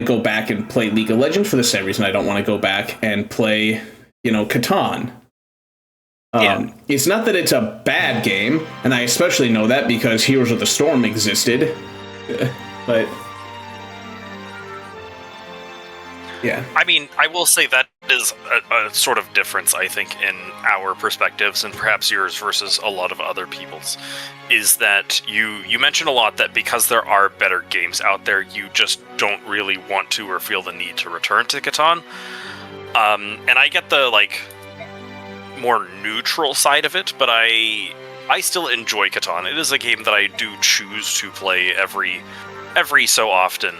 go back and play League of Legends for the same reason I don't want to go back and play, Catan. It's not that it's a bad game, and I especially know that because Heroes of the Storm existed, but yeah. I mean, I will say that is a sort of difference, I think, in our perspectives, and perhaps yours versus a lot of other people's, is that you mentioned a lot that because there are better games out there, you just don't really want to or feel the need to return to Catan. And I get the, more neutral side of it, but I still enjoy Catan. It is a game that I do choose to play every so often.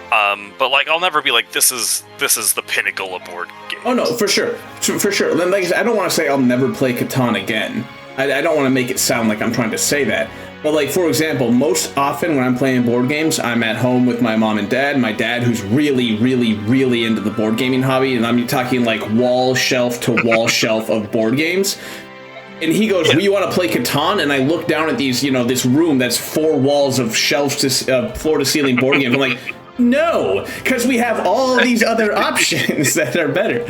But I'll never be this is the pinnacle of board games. Oh no, for sure. Then, I don't want to say I'll never play Catan again. I don't want to make it sound like I'm trying to say that. But for example, most often when I'm playing board games, I'm at home with my mom and dad. My dad, who's really, really, really into the board gaming hobby, and I'm talking wall shelf to wall shelf of board games. And he goes, "Well, you want to play Catan?" And I look down at these, this room that's 4 walls of shelves to floor to ceiling board games. I'm like, no, because we have all these other options that are better.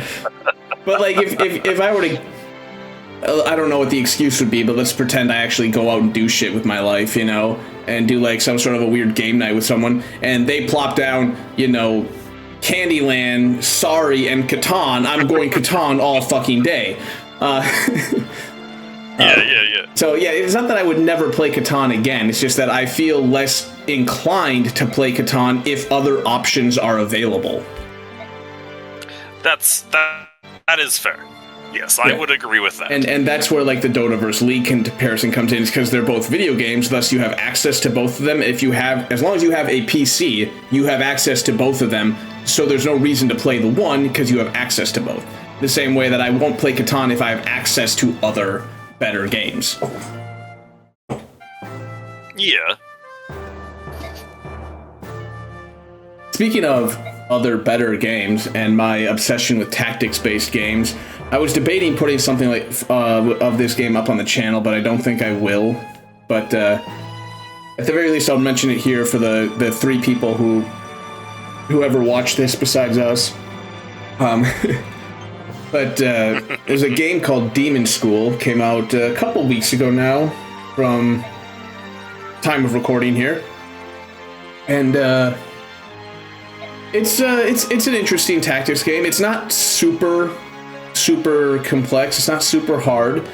But if I were to, I don't know what the excuse would be, but let's pretend I actually go out and do shit with my life, and do some sort of a weird game night with someone, and they plop down, Candyland, Sorry, and Catan. I'm going Catan all fucking day. Yeah. So yeah, it's not that I would never play Catan again. It's just that I feel less inclined to play Catan if other options are available. That is fair. Yes, I would agree with that. And that's where the Dota versus League comparison comes in, is because they're both video games, thus you have access to both of them. As long as you have a PC, you have access to both of them, so there's no reason to play the one because you have access to both. The same way that I won't play Catan if I have access to other better games. Yeah. Speaking of other better games and my obsession with tactics-based games, I was debating putting something of this game up on the channel, but I don't think I will. But at the very least, I'll mention it here for the 3 people who ever watched this besides us. But there's a game called Demon School, came out a couple weeks ago now, from time of recording here, and it's an interesting tactics game. It's not super complex. It's not super hard.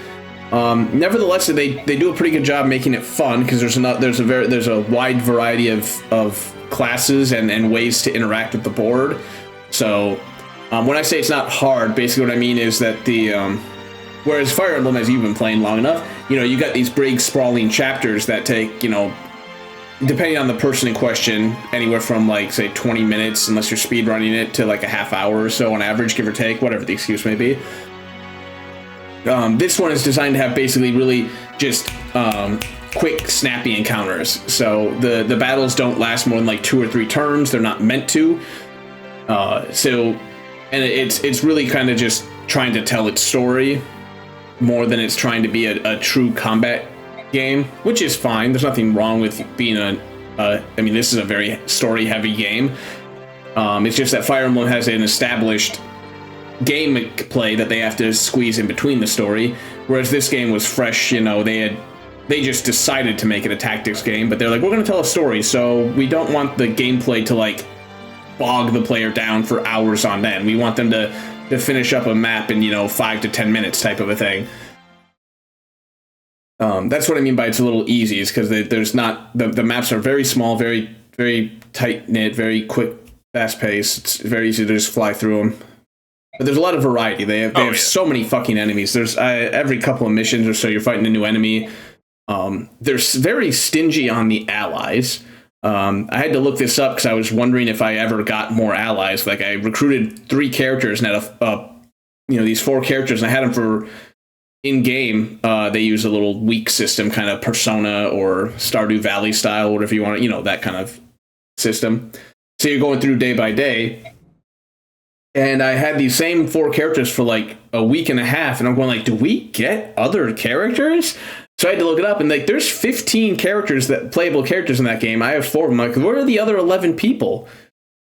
Nevertheless, they do a pretty good job making it fun because there's a wide variety of classes and ways to interact with the board. So. When I say it's not hard, basically what I mean is that whereas Fire Emblem, as you've been playing long enough, you got these big sprawling chapters that take, depending on the person in question, anywhere from say 20 minutes, unless you're speedrunning it, to a half hour or so on average, give or take, whatever the excuse may be. This one is designed to have basically really just quick, snappy encounters. So the battles don't last more than 2 or 3 turns. They're not meant to. And it's really kind of just trying to tell its story more than it's trying to be a true combat game, which is fine. There's nothing wrong with being this is a very story-heavy game. It's just that Fire Emblem has an established gameplay that they have to squeeze in between the story, whereas this game was fresh. They just decided to make it a tactics game, but they're we're going to tell a story, so we don't want the gameplay to bog the player down for hours on end. We want them to finish up a map in 5 to 10 minutes type of a thing. That's what I mean by it's a little easy, is because there's not the maps are very small, very very tight knit, very quick, fast paced. It's very easy to just fly through them. But there's a lot of variety. They have so many fucking enemies. There's every couple of missions or so you're fighting a new enemy. They're very stingy on the allies. I had to look this up because I was wondering if I ever got more allies. I recruited 3 characters and had these 4 characters, and I had them for in-game. They use a little weak system, kind of Persona or Stardew Valley style, whatever you want, that kind of system. So you're going through day by day, and I had these same 4 characters for a week and a half, and I'm going do we get other characters? So I had to look it up, and there's 15 playable characters in that game. I have 4 of them. Where are the other 11 people?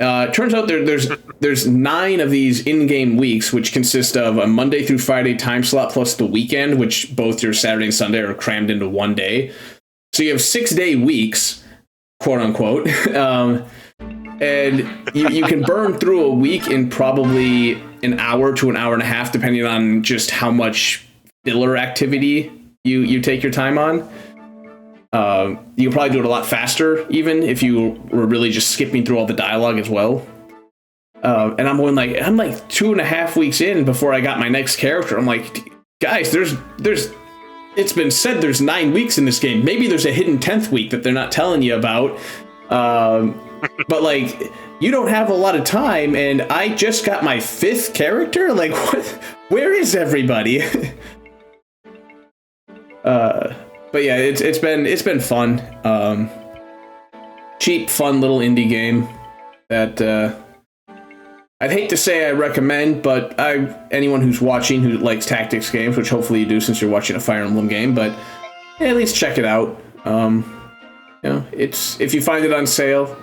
It turns out there's 9 of these in-game weeks, which consist of a Monday through Friday time slot plus the weekend, which both your Saturday and Sunday are crammed into one day. So you have 6-day weeks, quote unquote, and you can burn through a week in probably an hour to an hour and a half, depending on just how much filler activity you take your time on. You can probably do it a lot faster, even if you were really just skipping through all the dialogue as well. And I'm like 2.5 weeks in before I got my next character. I'm like, guys, there's it's been said there's 9 weeks in this game. Maybe there's a hidden 10th week that they're not telling you about. But like, you don't have a lot of time, and I just got my 5th character. Like, what? Where is everybody? But yeah, it's been fun. Cheap, fun little indie game that I'd hate to say I recommend, but anyone who's watching who likes tactics games, which hopefully you do since you're watching a Fire Emblem game, but yeah, at least check it out. It's if you find it on sale,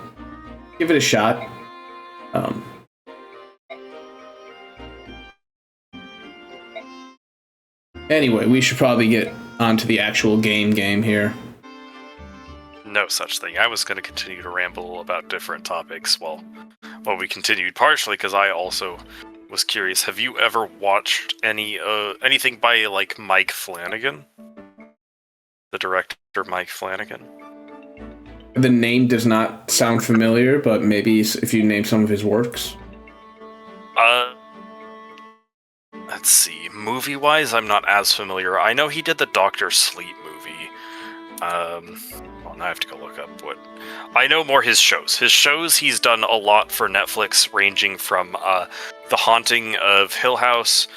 give it a shot. Anyway, we should probably get onto the actual game here. No such thing. I was going to continue to ramble about different topics while we continued, partially because I also was curious. Have you ever watched anything by like Mike Flanagan? The director Mike Flanagan? The name does not sound familiar, but maybe if you name some of his works. Let's see. Movie-wise, I'm not as familiar. I know he did the Doctor Sleep movie. Well, now I have to go look up what... I know more his shows. His shows, he's done a lot for Netflix, ranging from The Haunting of Hill House,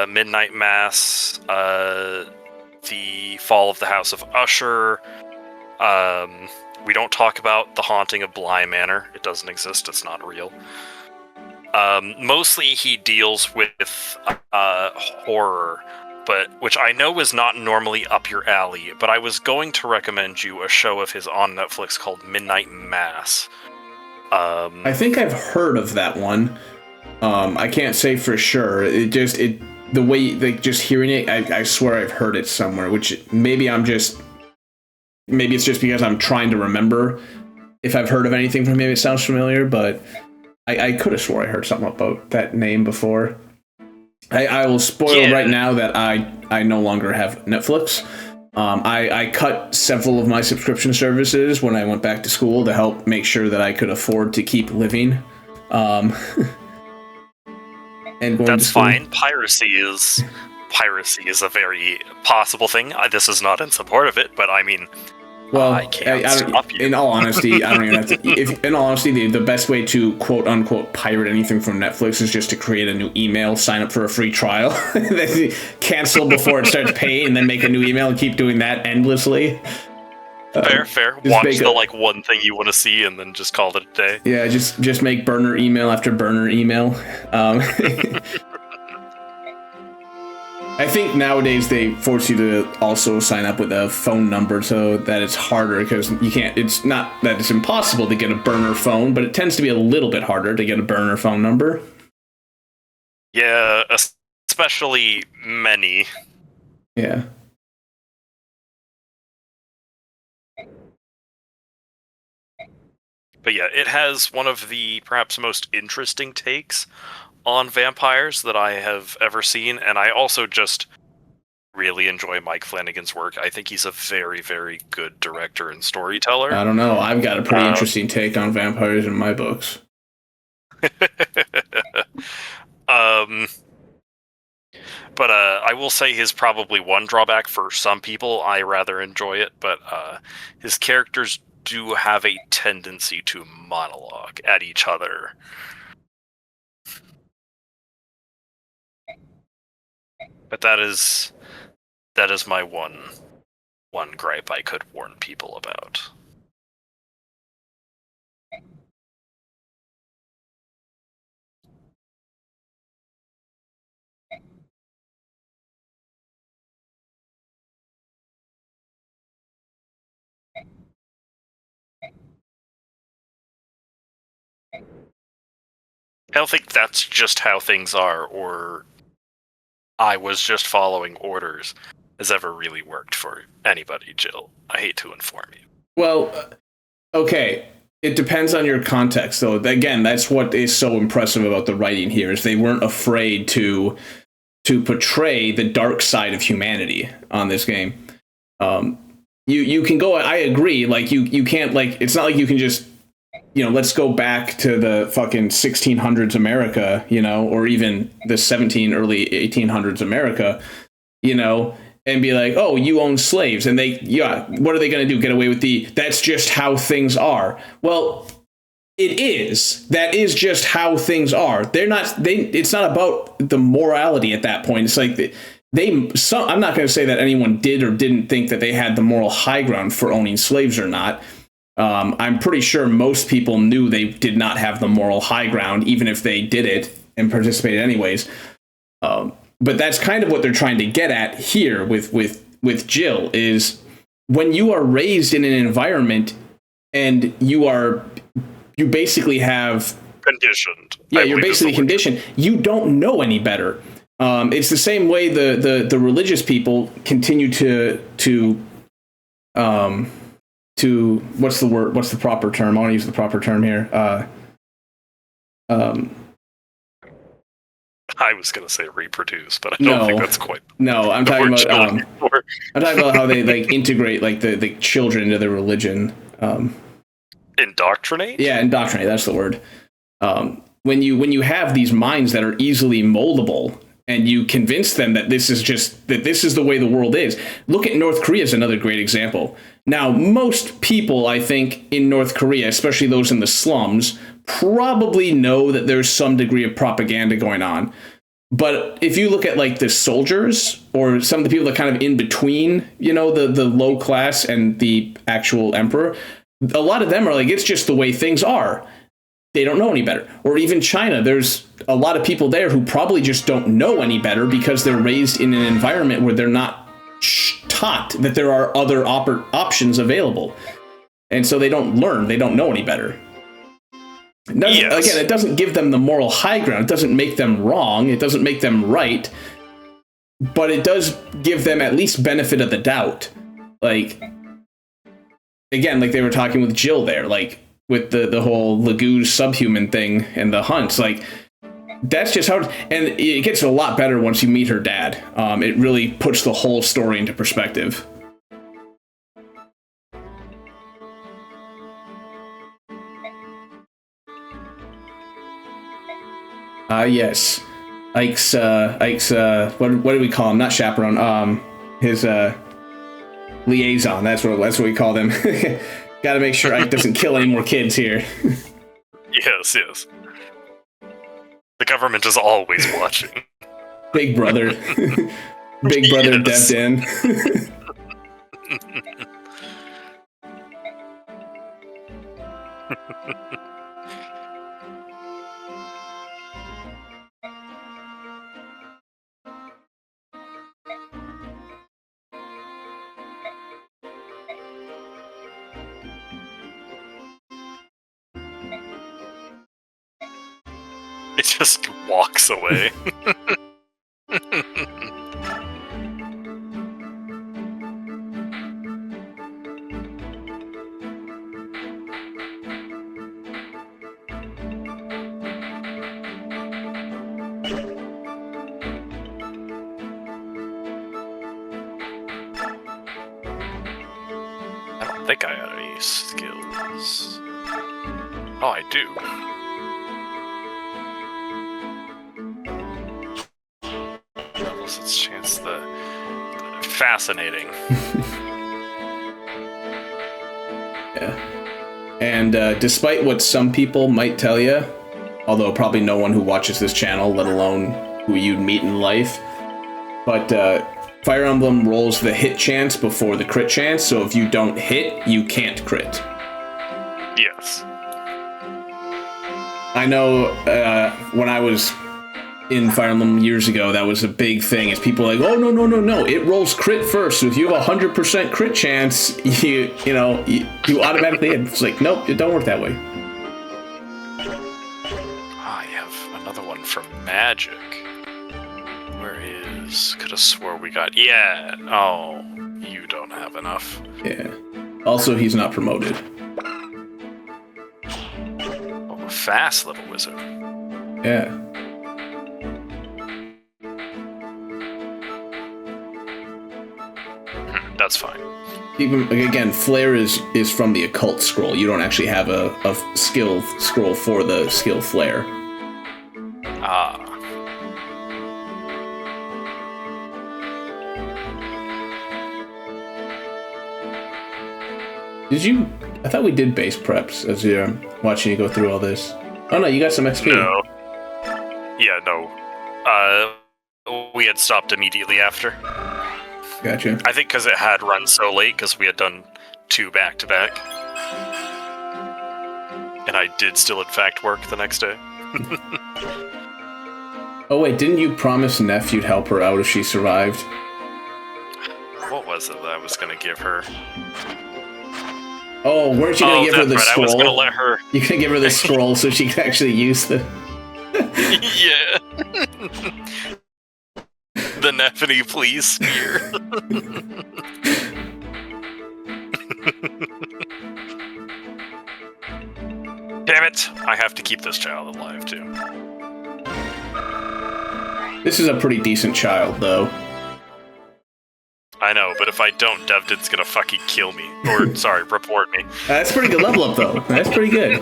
Midnight Mass, The Fall of the House of Usher. We don't talk about The Haunting of Bly Manor. It doesn't exist. It's not real. Mostly he deals with horror, which I know is not normally up your alley, but I was going to recommend you a show of his on Netflix called Midnight Mass. I think I've heard of that one. I can't say for sure. The way, like, just hearing it, I swear I've heard it somewhere, which maybe it's just because I'm trying to remember if I've heard of anything from him. It sounds familiar, but I could have swore I heard something about that name before. I will spoil right now that I no longer have Netflix. I cut several of my subscription services when I went back to school to help make sure that I could afford to keep living. And that's fine. Piracy is a very possible thing. This is not in support of it, but I mean... Well, I can't stop you. In all honesty, I don't even have to. In all honesty, the best way to quote unquote pirate anything from Netflix is just to create a new email, sign up for a free trial, then cancel before it starts paying, and then make a new email and keep doing that endlessly. Fair. Watch the one thing you want to see, and then just call it a day. Yeah, just make burner email after burner email. I think nowadays they force you to also sign up with a phone number so that it's harder, because you can't. It's not that it's impossible to get a burner phone, but it tends to be a little bit harder to get a burner phone number. Yeah, especially many. Yeah. But yeah, it has one of the perhaps most interesting takes on vampires that I have ever seen, and I also just really enjoy Mike Flanagan's work. I think he's a very, very good director and storyteller. I don't know. I've got a pretty interesting take on vampires in my books. But I will say his probably one drawback for some people, I rather enjoy it, but his characters do have a tendency to monologue at each other. But that is my one gripe I could warn people about. I don't think that's just how things are, or I was just following orders has ever really worked for anybody, Jill. I hate to inform you. Well, okay. It depends on your context, though. Again, that's what is so impressive about the writing here, is they weren't afraid to portray the dark side of humanity on this game. You can go, I agree, like, you can't, like, it's not like you can just, let's go back to the fucking 1600s America, or even the early 1800s America, and be like, oh, you own slaves. And what are they going to do? Get away with that's just how things are. Well, it is. That is just how things are. It's not about the morality at that point. It's like I'm not going to say that anyone did or didn't think that they had the moral high ground for owning slaves or not. I'm pretty sure most people knew they did not have the moral high ground, even if they did it and participated anyways. But that's kind of what they're trying to get at here with Jill, is when you are raised in an environment and you basically have conditioned. Yeah, you're basically conditioned. You don't know any better. It's the same way the religious people continue to what's the word? What's the proper term? I want to use the proper term here. I was going to say reproduce, but I don't think that's quite. No, I'm talking about how they like integrate like the children into their religion. Indoctrinate? Yeah, indoctrinate. That's the word. When you have these minds that are easily moldable, and you convince them that this is the way the world is. Look at North Korea as another great example. Now, most people, I think, in North Korea, especially those in the slums, probably know that there's some degree of propaganda going on. But if you look at like the soldiers or some of the people that kind of in between, the low class and the actual emperor, a lot of them are like, it's just the way things are. They don't know any better. Or even China, there's a lot of people there who probably just don't know any better because they're raised in an environment where they're not taught that there are other options available. And so they don't learn, they don't know any better. Yes. Again, it doesn't give them the moral high ground. It doesn't make them wrong. It doesn't make them right. But it does give them at least benefit of the doubt. Like, again, like they were talking with Jill there, like with the whole Laguz subhuman thing and the hunts, like that's just how, and it gets a lot better once you meet her dad. It really puts the whole story into perspective. Yes. Ike's, what do we call him? Not chaperone. His, liaison. That's what we call them. Got to make sure Ike doesn't kill any more kids here. Yes. The government is always watching. Big brother. Big brother devved in. It just walks away. I don't think I had any skills. Oh, I do. Its chance fascinating. Yeah. And despite what some people might tell you, although probably no one who watches this channel, let alone who you'd meet in life, but Fire Emblem rolls the hit chance before the crit chance, so if you don't hit, you can't crit. Yes. I know when I was in Fire Emblem years ago, that was a big thing. Is people like, oh no, it rolls crit first. So if you have 100% crit chance, you automatically hit. It's like, nope, it don't work that way. I have another one from Magic. Where is... Could have swore we got... Yeah. Oh, you don't have enough. Yeah. Also, he's not promoted. Oh, a fast little wizard. Yeah. That's fine. Even again, Flare is from the occult scroll. You don't actually have a skill scroll for the skill Flare. Ah. Did you? I thought we did base preps as you're watching you go through all this. Oh no, you got some XP. No. Yeah, no. We had stopped immediately after. Gotcha. I think because it had run so late, because we had done 2 back-to-back. And I did still, in fact, work the next day. Oh wait, didn't you promise Neff you'd help her out if she survived? What was it that I was going to give her? Oh, weren't you going to give her the scroll? I was going to let her... You can give her the scroll so she can actually use the... Yeah. The Nephany, please, spear. Damn it! I have to keep this child alive, too. This is a pretty decent child, though. I know, but if I don't, Devdin's gonna fucking kill me. Or, sorry, report me. That's pretty good level up, though. That's pretty good.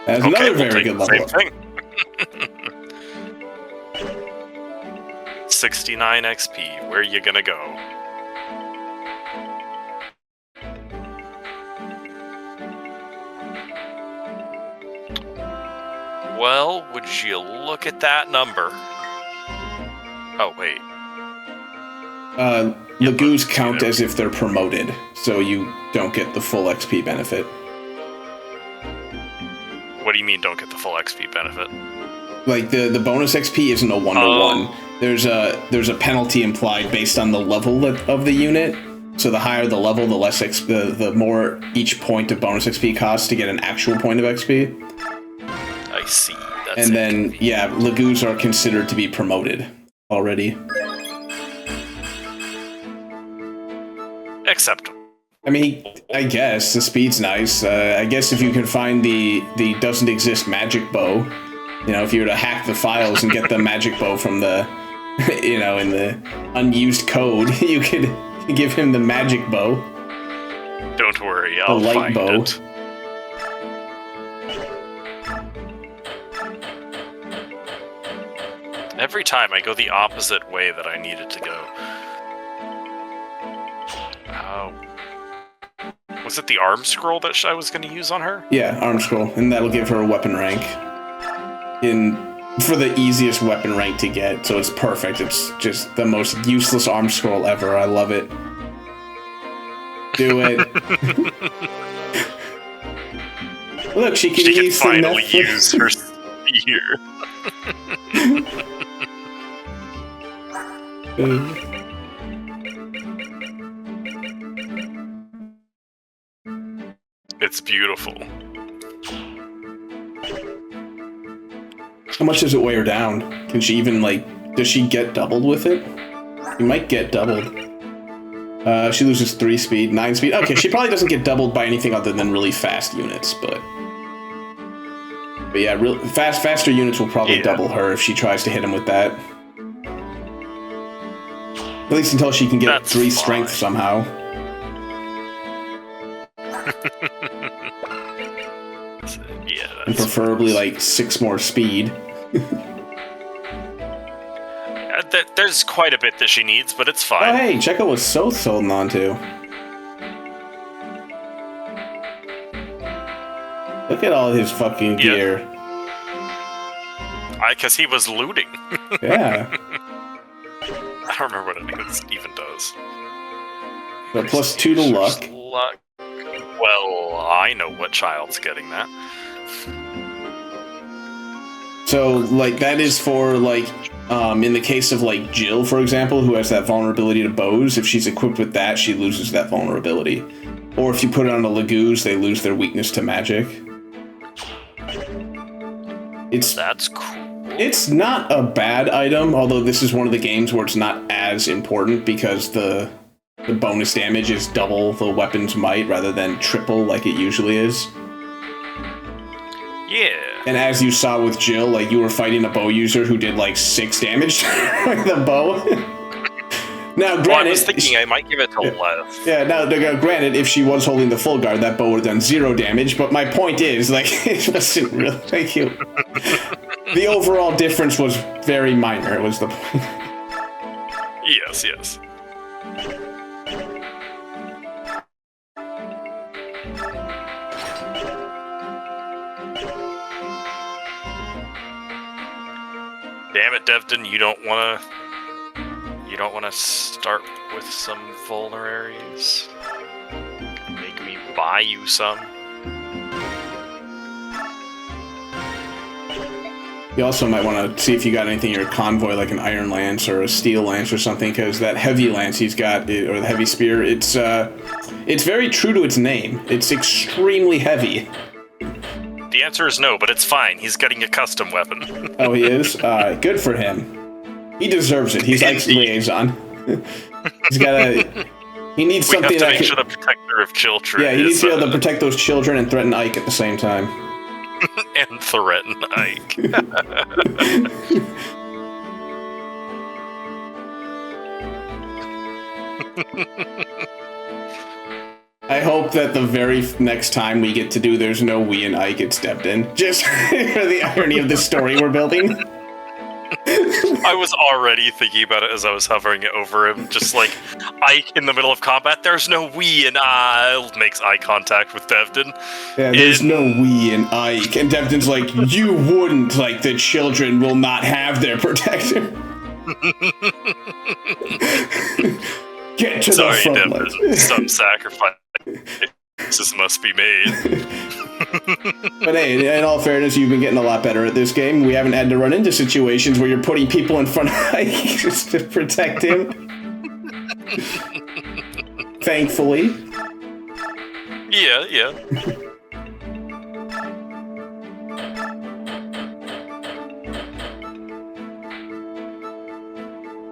That's Okay, another very good level up. Same thing. 69 XP. Where you gonna go? Well, would you look at that number? Oh, wait. Lagoos count as if they're promoted, so you don't get the full XP benefit. What do you mean don't get the full XP benefit? Like, the bonus XP isn't a 1-to-1. There's a penalty implied based on the level of the unit. So the higher the level, the less the more each point of bonus XP costs to get an actual point of XP. I see. That's and then, yeah, Lagoos are considered to be promoted already. Acceptable. I mean, I guess the speed's nice. I guess if you can find the doesn't exist magic bow, you know, if you were to hack the files and get the magic bow from the, you know, in the unused code, you could give him the magic bow. Don't worry, I'll the light find bow. it. Every time I go the opposite way that I needed to go. Oh. Was it the arm scroll that I was going to use on her? Yeah, arm scroll, and that'll give her a weapon rank. For the easiest weapon rank to get, so it's perfect. It's just the most useless arm scroll ever. I love it. Do it. Look, she can finally use her spear. It's beautiful. How much does it weigh her down? Can she even, like, does she get doubled with it? You might get doubled. She loses 3 speed, 9 speed. Okay, she probably doesn't get doubled by anything other than really fast units, but yeah, faster units will probably double her if she tries to hit him with that. At least until she can get 3 strength somehow. Yeah, and preferably like 6 more speed. There's quite a bit that she needs, but it's fine. Oh hey, check out what Soth's holding on to. Look at all his fucking gear. Because he was looting. Yeah. I don't remember what it even does. But plus 2 to luck. Well, I know what child's getting that. So, like, that is for, like, in the case of, like, Jill, for example, who has that vulnerability to bows, if she's equipped with that, she loses that vulnerability. Or if you put it on a Laguz, they lose their weakness to magic. That's cool. It's not a bad item, although this is one of the games where it's not as important because the bonus damage is double the weapon's might rather than triple like it usually is. Yeah. And as you saw with Jill, like, you were fighting a bow user who did like 6 damage with the bow. Now, granted, I was thinking I might give it to less. Yeah, now, granted, if she was holding the full guard, that bow would have done 0 damage, but my point is, like, it wasn't really, thank you. The overall difference was very minor, was the point. Yes, yes. Damn it, Devton, you don't wanna start with some vulneraries? Make me buy you some? You also might want to see if you got anything in your convoy, like an iron lance or a steel lance or something, because that heavy lance he's got, or the heavy spear, it's very true to its name. It's extremely heavy. The answer is no, but it's fine. He's getting a custom weapon. Oh, he is? Good for him. He deserves it. He's like liaison. He's got he needs something we have to that make sure the protector of children. Yeah, he needs to be able to protect those children and threaten Ike at the same time. And threaten Ike. I hope that the very next time we get to do There's No We and Ike, it's Devton. Just for the irony of the story we're building. I was already thinking about it as I was hovering over him, just like, Ike in the middle of combat, there's no we, and makes eye contact with Devton. Yeah, there's no we in Ike. And Devton's like, you wouldn't, like, the children will not have their protector. Get to the front line. Some sacrifices must be made. But hey, in all fairness, you've been getting a lot better at this game. We haven't had to run into situations where you're putting people in front of Ike just to protect him. Thankfully. Yeah.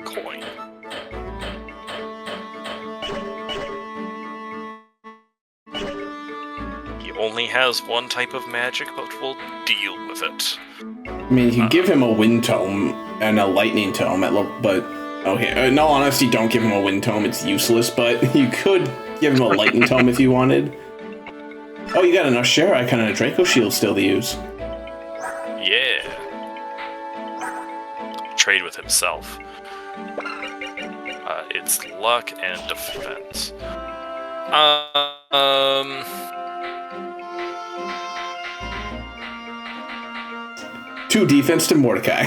Coin. He only has one type of magic, but we'll deal with it. I mean, you give him a wind tome and a lightning tome, but okay. In all honesty, don't give him a wind tome. It's useless. But you could give him a lightning tome if you wanted. Oh, you got enough share icon and a Draco shield still to use. Yeah. Trade with himself. It's luck and defense. 2 defense to Mordecai.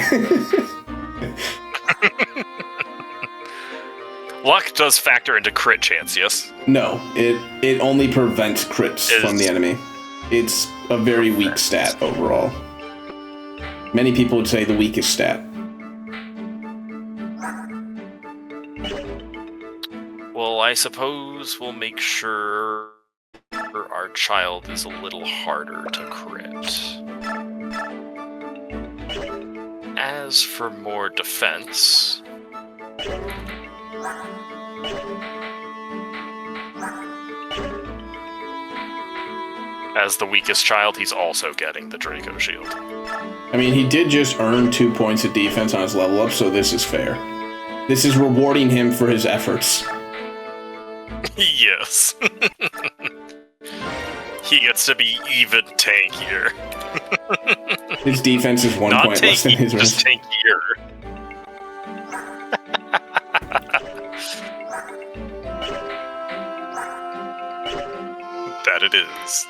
Luck does factor into crit chance, yes? No, it only prevents crits from the enemy. It's a very weak stat overall. Many people would say the weakest stat. Well, I suppose we'll make sure our child is a little harder to crit. As for more defense... As the weakest child, he's also getting the Draco shield. I mean, he did just earn 2 points of defense on his level up, so this is fair. This is rewarding him for his efforts. Yes. He gets to be even tankier. His defense is 1 Not point tanky, less than his just tankier. That it is.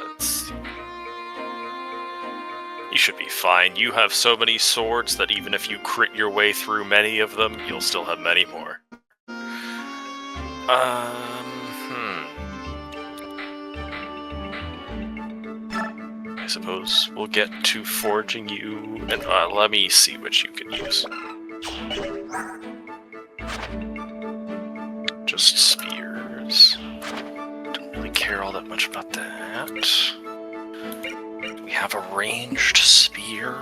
Let's see. You should be fine. You have so many swords that even if you crit your way through many of them, you'll still have many more. I suppose we'll get to forging you, and let me see what you can use. Just spears. Don't really care all that much about that. We have a ranged spear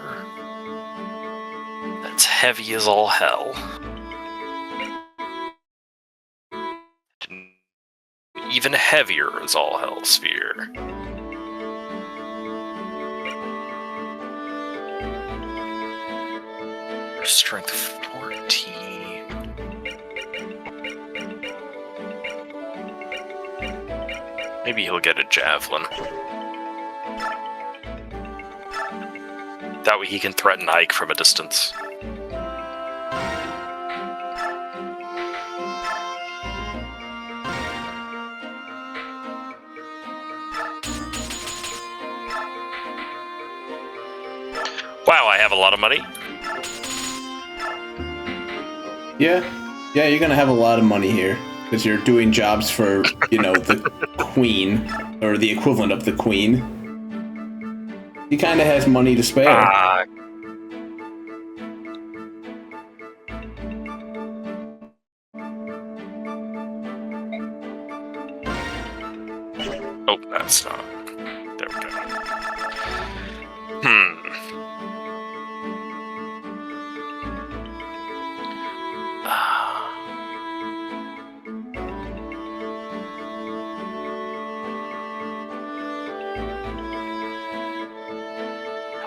that's heavy as all hell. Even heavier as all hell sphere. Strength 14. Maybe he'll get a javelin. That way he can threaten Ike from a distance. Wow, I have a lot of money. Yeah, you're gonna have a lot of money here because you're doing jobs for, the queen or the equivalent of the queen. He kind of has money to spare. Oh, that's not. There we go.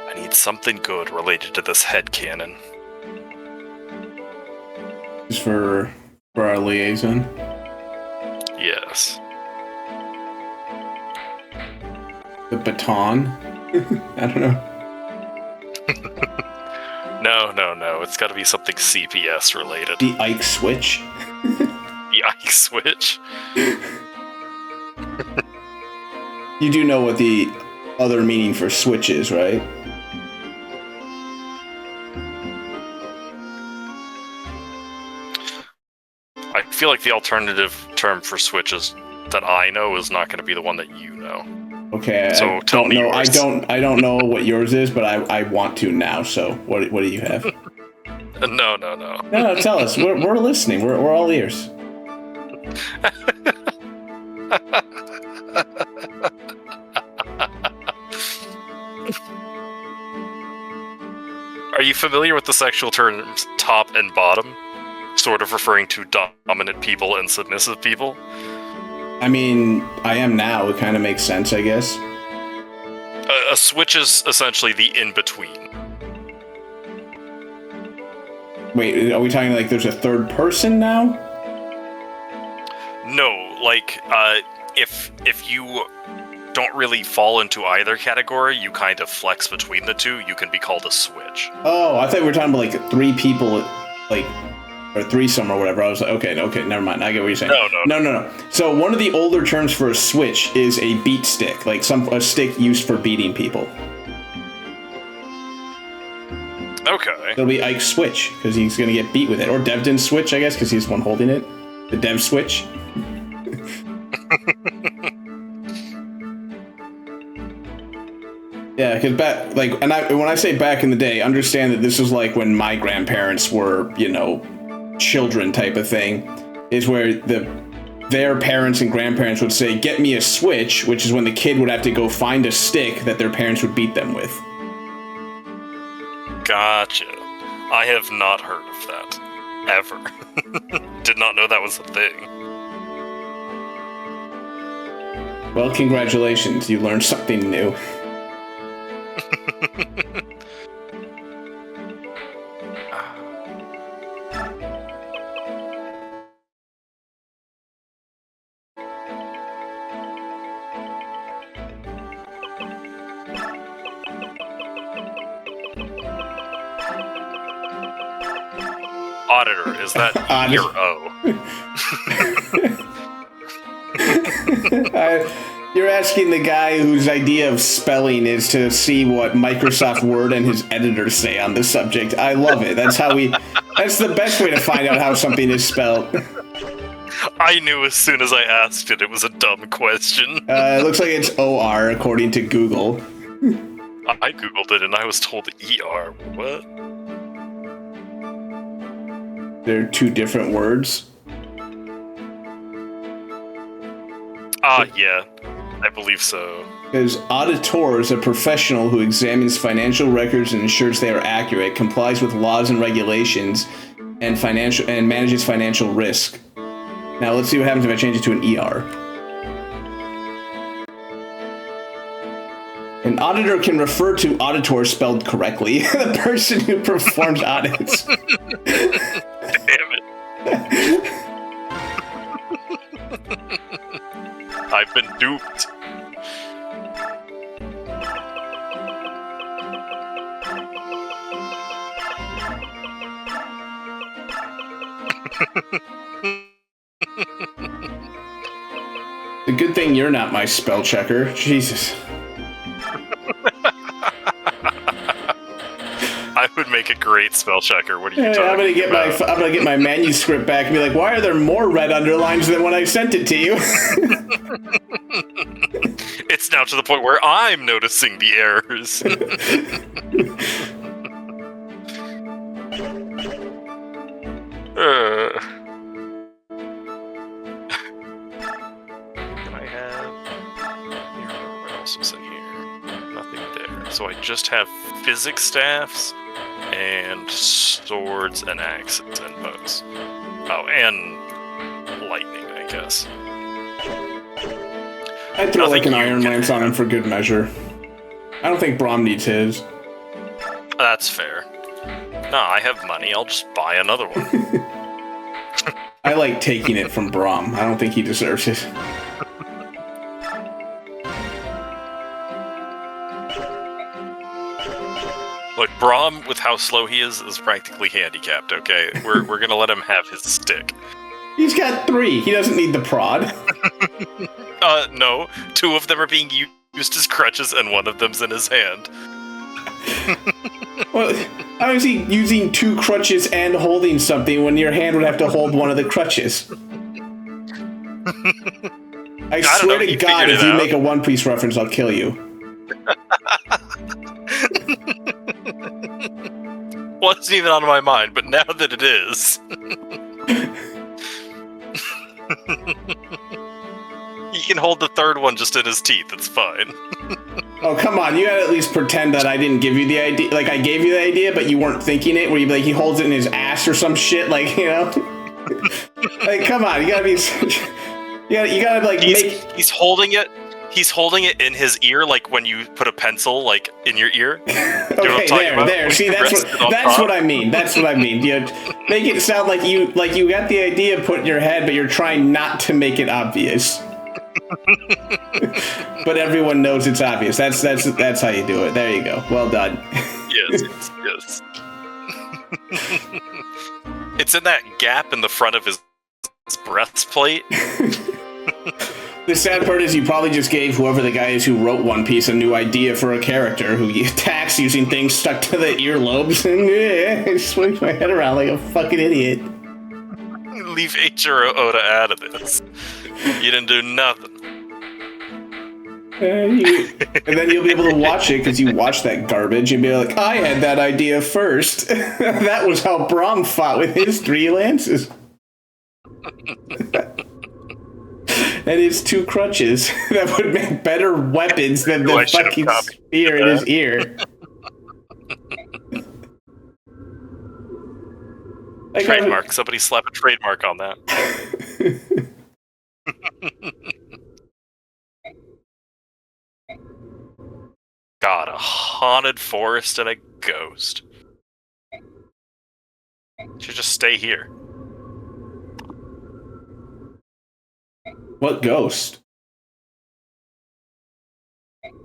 I need something good related to this headcanon. Just for our liaison. Yes. The baton. I don't know. No. It's got to be something CPS related. The Ike switch. The Ike switch. You do know what the other meaning for switch is, right? I feel like the alternative term for switches that I know is not going to be the one that you know. Okay, so tell me yours. I don't know what yours is, but I want to now. So what do you have? No. No, tell us. We're listening. We're all ears. Are you familiar with the sexual terms top and bottom? Sort of referring to dominant people and submissive people? I mean, I am now. It kind of makes sense, I guess. A switch is essentially the in-between. Wait, are we talking like there's a third person now? No, like, if you don't really fall into either category, you kind of flex between the two, you can be called a switch. Oh, I thought we were talking about like three people, like, or threesome or whatever. I was like, okay, never mind. I get what you're saying. No. So one of the older terms for a switch is a beat stick, like a stick used for beating people. Okay. It'll be Ike's switch, because he's going to get beat with it. Or Devdin's switch, I guess, because he's the one holding it. The Dev switch. Yeah, because when I say back in the day, understand that this is like when my grandparents were, children type of thing, is where their parents and grandparents would say, get me a switch, which is when the kid would have to go find a stick that their parents would beat them with. Gotcha. I have not heard of that. Ever. Did not know that was a thing. Well, congratulations. You learned something new. Auditor, is that your O? You're asking the guy whose idea of spelling is to see what Microsoft Word and his editors say on the subject. I love it. That's the best way to find out how something is spelled. I knew as soon as I asked it was a dumb question. It looks like it's OR according to Google. I googled it and I was told ER. What? They're two different words. Yeah, I believe so. Because auditor is a professional who examines financial records and ensures they are accurate, complies with laws and regulations, and manages financial risk. Now let's see what happens if I change it to an ER. An auditor can refer to auditor spelled correctly, the person who performs audits. Damn it. I've been duped. The good thing you're not my spell checker. Jesus. I would make a great spell checker. What are you talking about? I'm gonna get my manuscript back and be like, why are there more red underlines than when I sent it to you? It's now to the point where I'm noticing the errors. Can I have... What else was in here? Nothing there. So I just have physics staffs and swords and axes and bows. Oh, and lightning, I guess. I'd throw like an iron lance on him for good measure. I don't think Braum needs his. That's fair. No, I have money. I'll just buy another one. I like taking it from Braum. I don't think he deserves it. Look, Braum, with how slow he is practically handicapped, okay? We're gonna let him have his stick. He's got 3. He doesn't need the prod. No. 2 of them are being used as crutches, and 1 of them's in his hand. Well, how is he using 2 crutches and holding something when your hand would have to hold one of the crutches? I swear to God, if you make a One Piece reference, I'll kill you. Wasn't even on my mind, but now that it is... He can hold the 3rd one just in his teeth, it's fine. Oh, come on, you gotta at least pretend that I didn't give you the idea. Like, I gave you the idea, but you weren't thinking it, where you like, he holds it in his ass or some shit, like, you know? Like, come on, you gotta be... You gotta like, He's holding it... He's holding it in his ear, like when you put a pencil, like, in your ear. Okay, there. See, that's what I mean. That's what I mean. You make it sound like you got the idea put in your head, but you're trying not to make it obvious. But everyone knows it's obvious. That's how you do it. There you go. Well done. Yes. It's in that gap in the front of his breastplate. The sad part is you probably just gave whoever the guy is who wrote One Piece a new idea for a character who attacks using things stuck to the earlobes, and I swing my head around like a fucking idiot. Leave Eiichiro Oda out of this. You didn't do nothing. And then you'll be able to watch it because you watched that garbage and be like, I had that idea first. That was how Braum fought with his 3 lances. And his 2 crutches that would make better weapons than the fucking spear in his ear. Trademark. Somebody slap a trademark on that. God, a haunted forest and a ghost. Should just stay here. What ghost?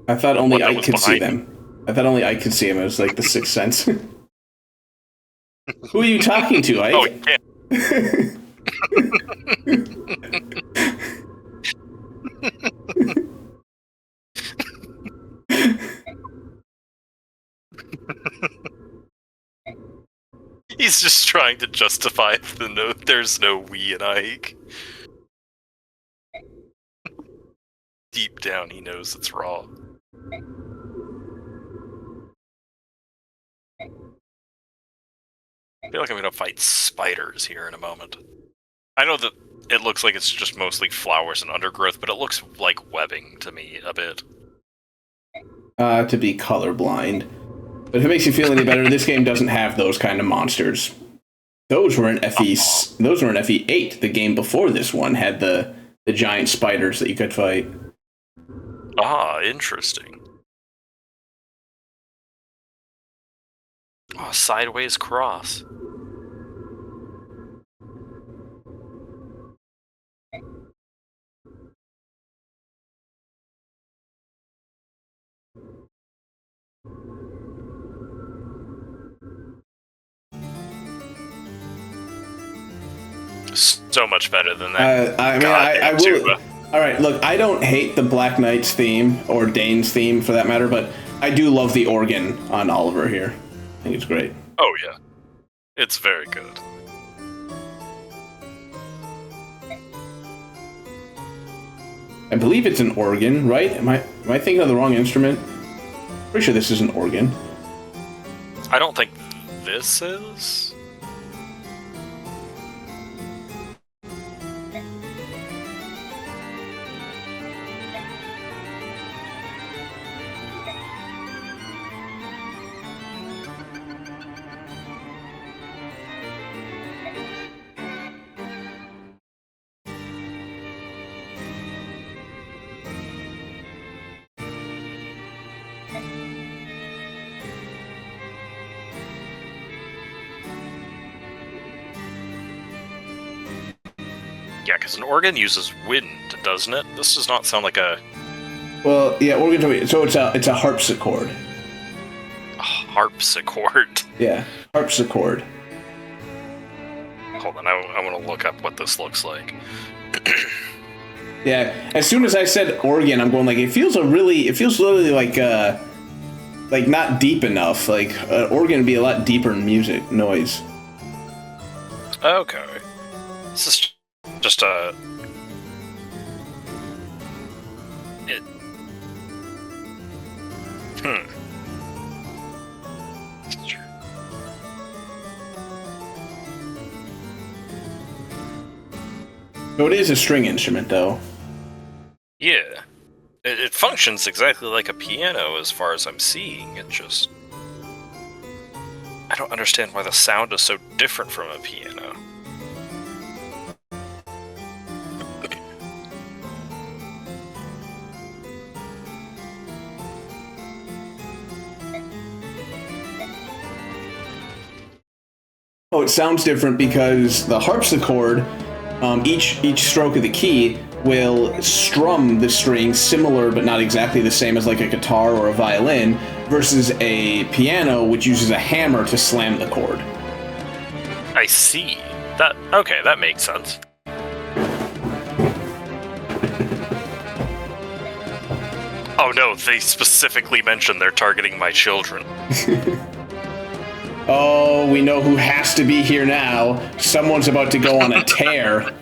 I thought only I could see them. I thought only I could see him. It was like the Sixth Sense. Who are you talking to, Ike? Oh, you can't. He's just trying to justify there's no we in Ike. Deep down, he knows it's wrong. I feel like I'm gonna fight spiders here in a moment. I know that it looks like it's just mostly flowers and undergrowth, but it looks like webbing to me a bit. To be colorblind. But if it makes you feel any better, this game doesn't have those kind of monsters. Those were in Those were in FE8. The game before this one had the giant spiders that you could fight. Ah, interesting. Oh, sideways cross. So much better than that. I will. All right, look, I don't hate the Black Knight's theme or Dane's theme for that matter, but I do love the organ on Oliver here. I think it's great. Oh yeah, it's very good. I believe it's an organ, right? Am I thinking of the wrong instrument? Pretty sure this is an organ. I don't think this is. Yeah, because an organ uses wind, doesn't it? This does not sound like a... Well, yeah, organ. So it's a harpsichord. A harpsichord? Yeah, harpsichord. Hold on, I want to look up what this looks like. Yeah, as soon as I said organ, I'm going like, it feels literally like not deep enough. Like, an organ would be a lot deeper in music, noise. Okay. This is just a... So it is a string instrument, though. Yeah. It functions exactly like a piano as far as I'm seeing. It just... I don't understand why the sound is so different from a piano. Oh, it sounds different because the harpsichord, each stroke of the key will strum the strings similar but not exactly the same as like a guitar or a violin, versus a piano which uses a hammer to slam the chord. I see. Okay, that makes sense. Oh no, they specifically mentioned they're targeting my children. Oh, we know who has to be here now. Someone's about to go on a tear.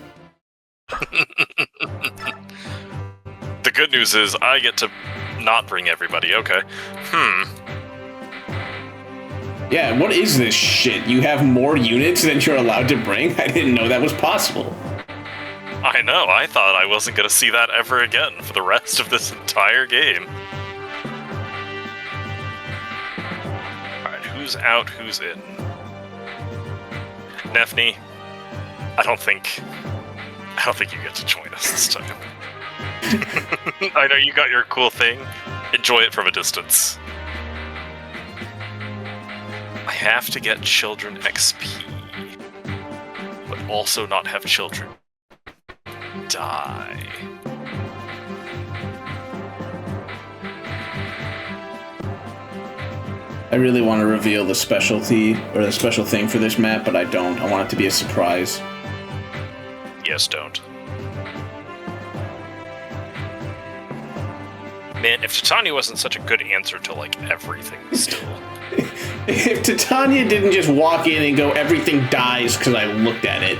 The good news is I get to not bring everybody, okay. Yeah, what is this shit? You have more units than you're allowed to bring? I didn't know that was possible. I know, I thought I wasn't gonna see that ever again for the rest of this entire game. Alright, who's out, who's in? Nephne, I don't think you get to join us this time. I know you got your cool thing. Enjoy it from a distance. I have to get children XP, but also not have children die. I really want to reveal the specialty or the special thing for this map, but I don't. I want it to be a surprise. Yes, don't. Man, if Titania wasn't such a good answer to, like, everything still. If Titania didn't just walk in and go, everything dies because I looked at it.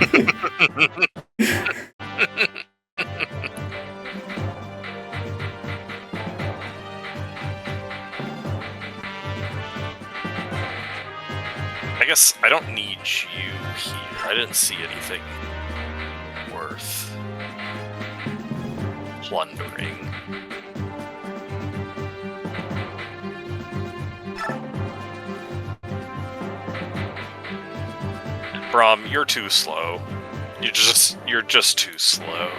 I guess I don't need you here? I didn't see anything worth plundering. Brahm, you're too slow. You're just too slow.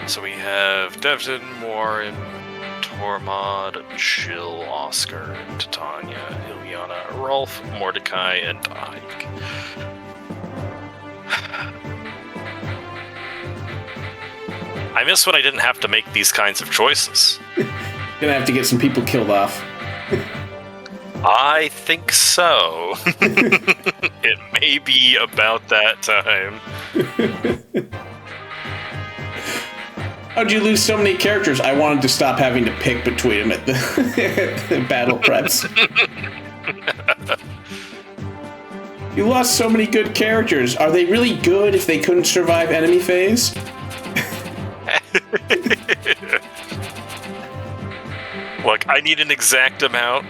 So we have Devton, Warren, Tormod, Jill, Oscar, Titania, Ilyana, Rolf, Mordecai, and Ike. I miss when I didn't have to make these kinds of choices. Gonna have to get some people killed off. I think so. It may be about that time. How'd you lose so many characters? I wanted to stop having to pick between them at the, at the battle preps. You lost so many good characters. Are they really good if they couldn't survive enemy phase? Look, I need an exact amount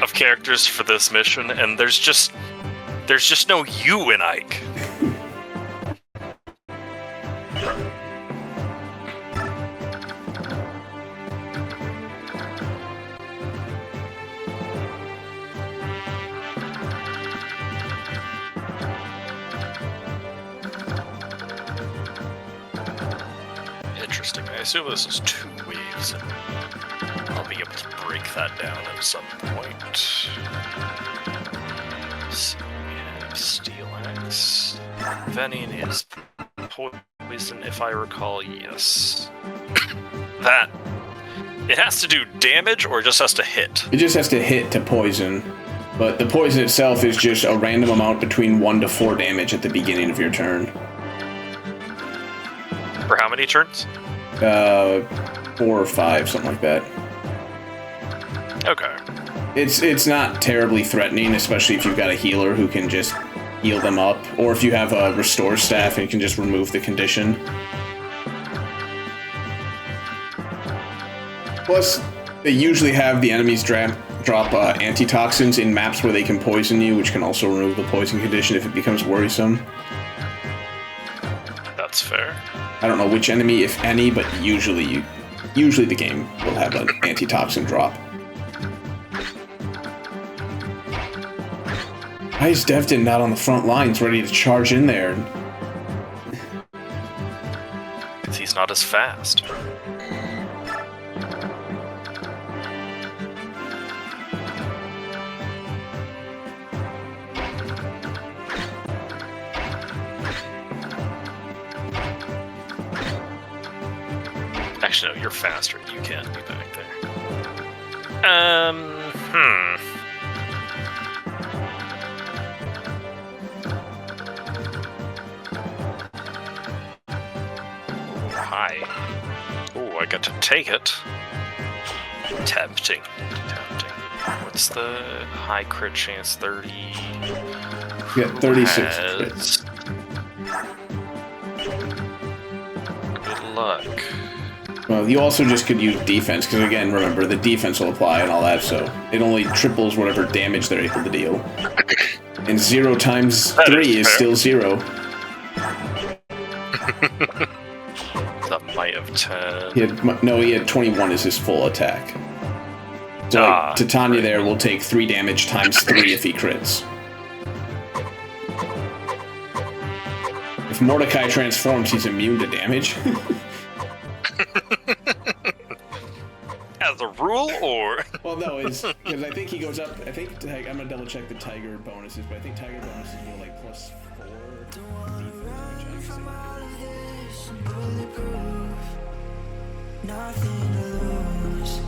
of characters for this mission, and there's just no you in Ike. Interesting. I assume this is 2 waves, and I'll be able to break that down at some point. So we have Steel Axe. Venin is poison, if I recall, yes. That. It has to do damage, or it just has to hit? It just has to hit to poison. But the poison itself is just a random amount between 1 to 4 damage at the beginning of your turn. For how many turns? 4 or 5, something like that. Okay. It's not terribly threatening, especially if you've got a healer who can just heal them up, or if you have a restore staff and you can just remove the condition. Plus, they usually have the enemies drop antitoxins in maps where they can poison you, which can also remove the poison condition if it becomes worrisome. That's fair. I don't know which enemy, if any, but usually the game will have an antitoxin drop. Why is Devton not on the front lines ready to charge in there? Because he's not as fast. Actually, no, you're faster. You can't be back there. Hi. Oh, I got to take it. Tempting. What's the high crit chance? 30. Yeah, 36 crits. Good luck. Well, you also just could use defense, because again, remember, the defense will apply and all that, so it only triples whatever damage they're able to deal. And 0 times 3 is still 0. The might of 10. He had 21 as his full attack. So like, Titania there will take 3 damage times 3 if he crits. If Mordecai transforms, he's immune to damage. As a rule, or? Well, no, because I think he goes up. I think I'm gonna double check the Tiger bonuses, but I think Tiger bonuses go like +4. Nothing to lose.